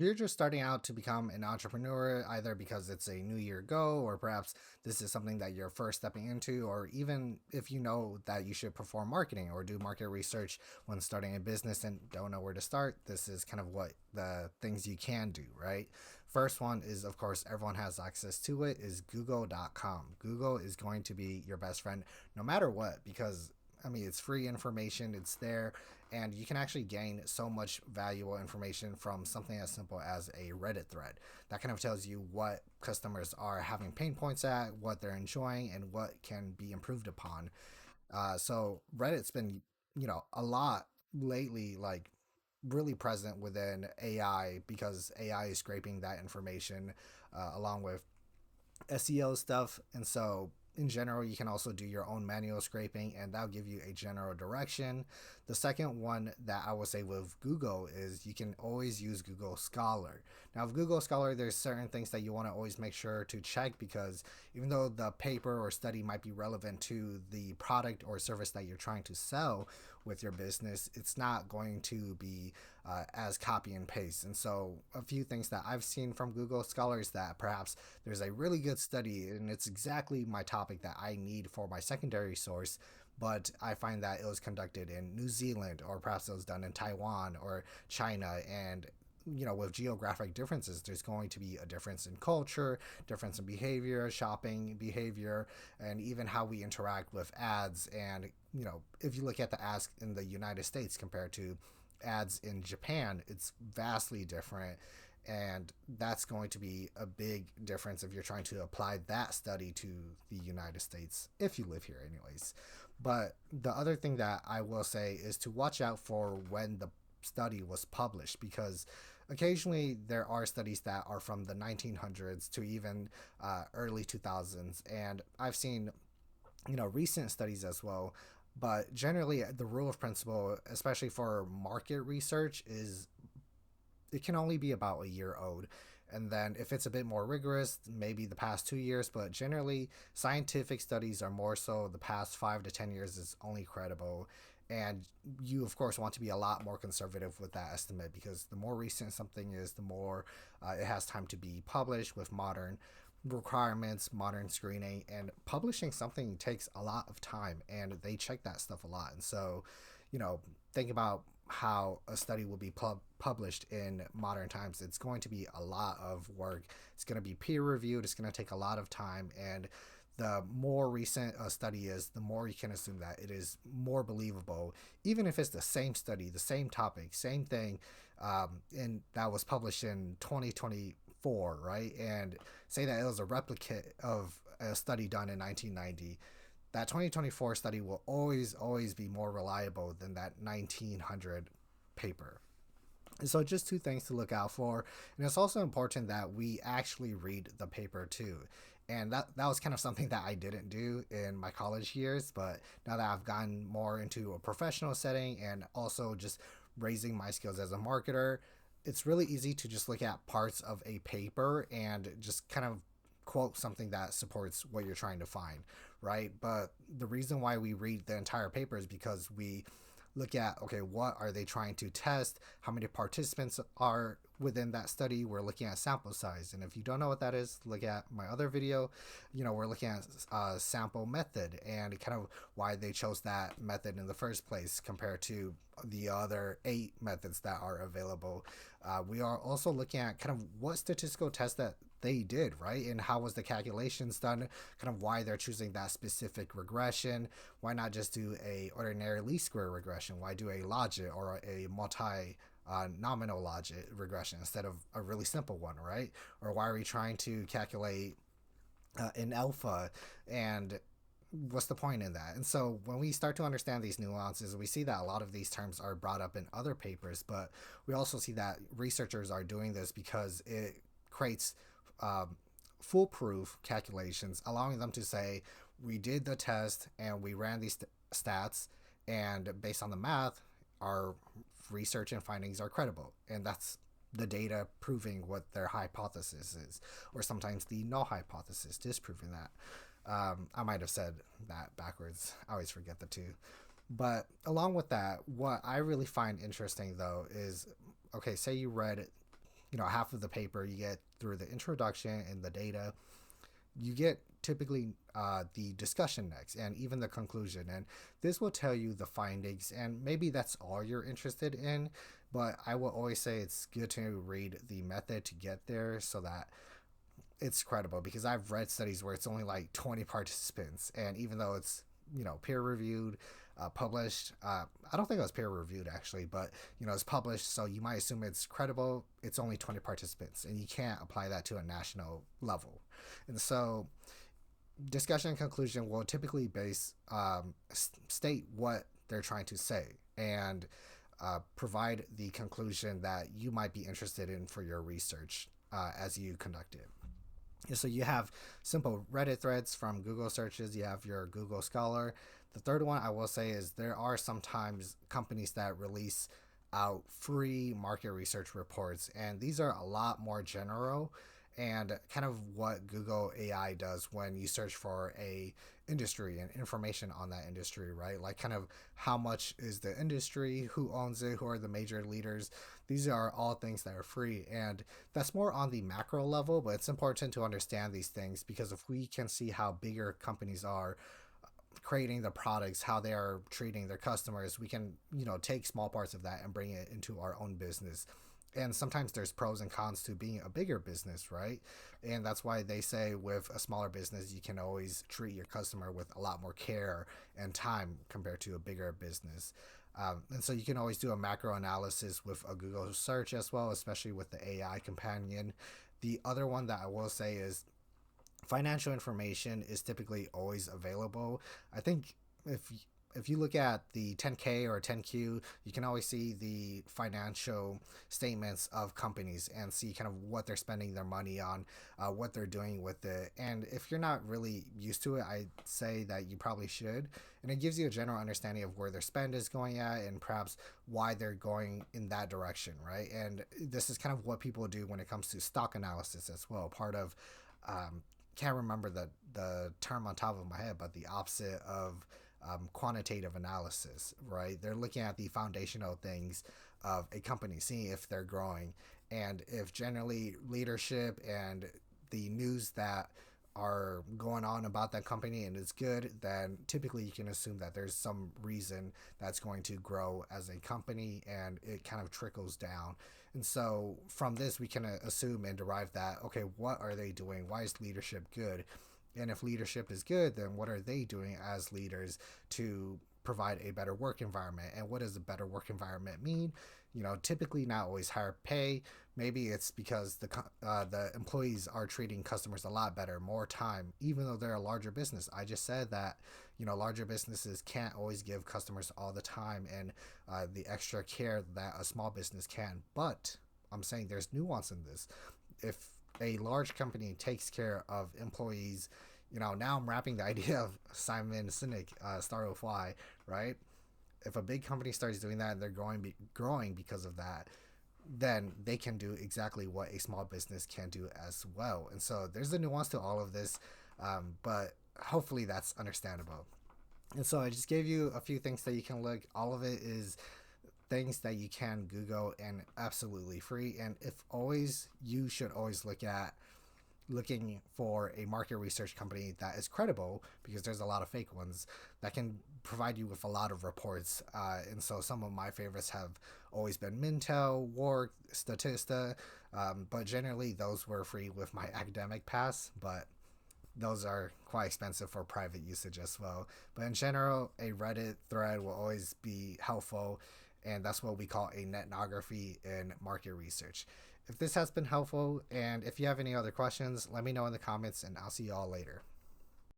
You're just starting out to become an entrepreneur, either because it's a new year go, or perhaps this is something that you're first stepping into, or even if you know that you should perform marketing or do market research when starting a business and don't know where to start, this is kind of what the things you can do, right? First one is, of course, everyone has access to it, is google.com. Google is going to be your best friend no matter what, because I mean, it's free information, it's there, and you can actually gain so much valuable information from something as simple as a Reddit thread. That kind of tells you what customers are having pain points at, what they're enjoying, and what can be improved upon. So Reddit's been, a lot lately, like really present within AI because AI is scraping that information along with SEO stuff. And so, in general, you can also do your own manual scraping, and that'll give you a general direction. The second one that I would say with Google is you can always use Google Scholar. Now, with Google Scholar, there's certain things that you want to always make sure to check because even though the paper or study might be relevant to the product or service that you're trying to sell with your business, it's not going to be as copy and paste. And so, a few things that I've seen from Google Scholar is that perhaps there's a really good study and it's exactly my topic that I need for my secondary source, but I find that it was conducted in New Zealand or perhaps it was done in Taiwan or China, and with geographic differences, there's going to be a difference in culture, difference in behavior, shopping behavior, and even how we interact with ads. And if you look at the ads in the United States compared to ads in Japan, it's vastly different. And that's going to be a big difference if you're trying to apply that study to the United States, if you live here, anyways. But the other thing that I will say is to watch out for when the study was published, because occasionally there are studies that are from the 1900s to even early 2000s. And I've seen recent studies as well, but generally the rule of principle, especially for market research, is it can only be about a year old. And then if it's a bit more rigorous, maybe the past 2 years, but generally scientific studies are more so the past 5 to 10 years is only credible. And you, of course, want to be a lot more conservative with that estimate because the more recent something is, the more it has time to be published with modern requirements, modern screening, and publishing something takes a lot of time, and they check that stuff a lot. And so, think about how a study will be published in modern times. It's going to be a lot of work. It's going to be peer reviewed. It's going to take a lot of time. And the more recent a study is, the more you can assume that it is more believable, even if it's the same study, the same topic, same thing, and that was published in 2024, right? And say that it was a replicate of a study done in 1990, that 2024 study will always be more reliable than that 1900 paper. And so just two things to look out for. And it's also important that we actually read the paper too. And that was kind of something that I didn't do in my college years, but now that I've gotten more into a professional setting and also just raising my skills as a marketer, it's really easy to just look at parts of a paper and just kind of quote something that supports what you're trying to find, right? But the reason why we read the entire paper is because we look at, okay, what are they trying to test, how many participants are within that study. We're looking at sample size, and if you don't know what that is, look at my other video. We're looking at sample method and kind of why they chose that method in the first place compared to the other 8 methods that are available. We are also looking at kind of what statistical test that they did, right? And how was the calculations done, kind of why they're choosing that specific regression. Why not just do a ordinary least square regression? Why do a logit or a multi nominal logit regression instead of a really simple one, right? Or why are we trying to calculate an alpha, and what's the point in that? And so when we start to understand these nuances, we see that a lot of these terms are brought up in other papers, but we also see that researchers are doing this because it creates foolproof calculations, allowing them to say, we did the test and we ran these stats, and based on the math, our research and findings are credible. And that's the data proving what their hypothesis is, or sometimes the null hypothesis disproving that. I might have said that backwards. I always forget the two. But along with that, what I really find interesting though is, okay, say you read half of the paper you get through the introduction and the data. You get typically the discussion next and even the conclusion, and this will tell you the findings, and maybe that's all you're interested in, but I will always say it's good to read the method to get there so that it's credible, because I've read studies where it's only like 20 participants, and even though it's peer reviewed, published, I don't think it was peer reviewed actually, but it's published, so you might assume it's credible. It's only 20 participants, and you can't apply that to a national level. And so discussion and conclusion will typically state what they're trying to say, and provide the conclusion that you might be interested in for your research as you conduct it. And so you have simple Reddit threads from Google searches, you have your Google Scholar. The third one I will say is there are sometimes companies that release out free market research reports, and these are a lot more general and kind of what Google AI does when you search for a industry and information on that industry, right? Like kind of how much is the industry, who owns it, who are the major leaders. These are all things that are free, and that's more on the macro level, but it's important to understand these things, because if we can see how bigger companies are creating the products, how they are treating their customers, we can take small parts of that and bring it into our own business. And sometimes there's pros and cons to being a bigger business, right? And that's why they say with a smaller business you can always treat your customer with a lot more care and time compared to a bigger business. And so you can always do a macro analysis with a Google search as well, especially with the AI companion. The other one that I will say is financial information is typically always available. I think if you look at the 10K or 10Q, you can always see the financial statements of companies and see kind of what they're spending their money on, what they're doing with it. And if you're not really used to it, I'd say that you probably should. And it gives you a general understanding of where their spend is going at and perhaps why they're going in that direction, right? And this is kind of what people do when it comes to stock analysis as well. Part of can't remember the term on top of my head, but the opposite of quantitative analysis, right? They're looking at the foundational things of a company, seeing if they're growing, and if generally leadership and the news that are going on about that company and it's good, then typically you can assume that there's some reason that's going to grow as a company, and it kind of trickles down. And so from this we can assume and derive that, okay, what are they doing? Why is leadership good? And if leadership is good, then what are they doing as leaders to provide a better work environment? And what does a better work environment mean? Typically not always higher pay. Maybe it's because the employees are treating customers a lot better, more time, even though they're a larger business. I just said that larger businesses can't always give customers all the time and the extra care that a small business can. But I'm saying there's nuance in this. If a large company takes care of employees, now I'm wrapping the idea of Simon Sinek, Start with Why, right? If a big company starts doing that and they're growing because of that, then they can do exactly what a small business can do as well. And so there's a nuance to all of this, but hopefully that's understandable. And so I just gave you a few things that you can look. All of it is things that you can Google and absolutely free. And if always, you should always looking for a market research company that is credible, because there's a lot of fake ones that can provide you with a lot of reports. And so some of my favorites have always been Mintel, Work, Statista, but generally those were free with my academic pass, but those are quite expensive for private usage as well. But in general, a Reddit thread will always be helpful, and that's what we call a netnography in market research. If this has been helpful, and if you have any other questions, let me know in the comments, and I'll see you all later.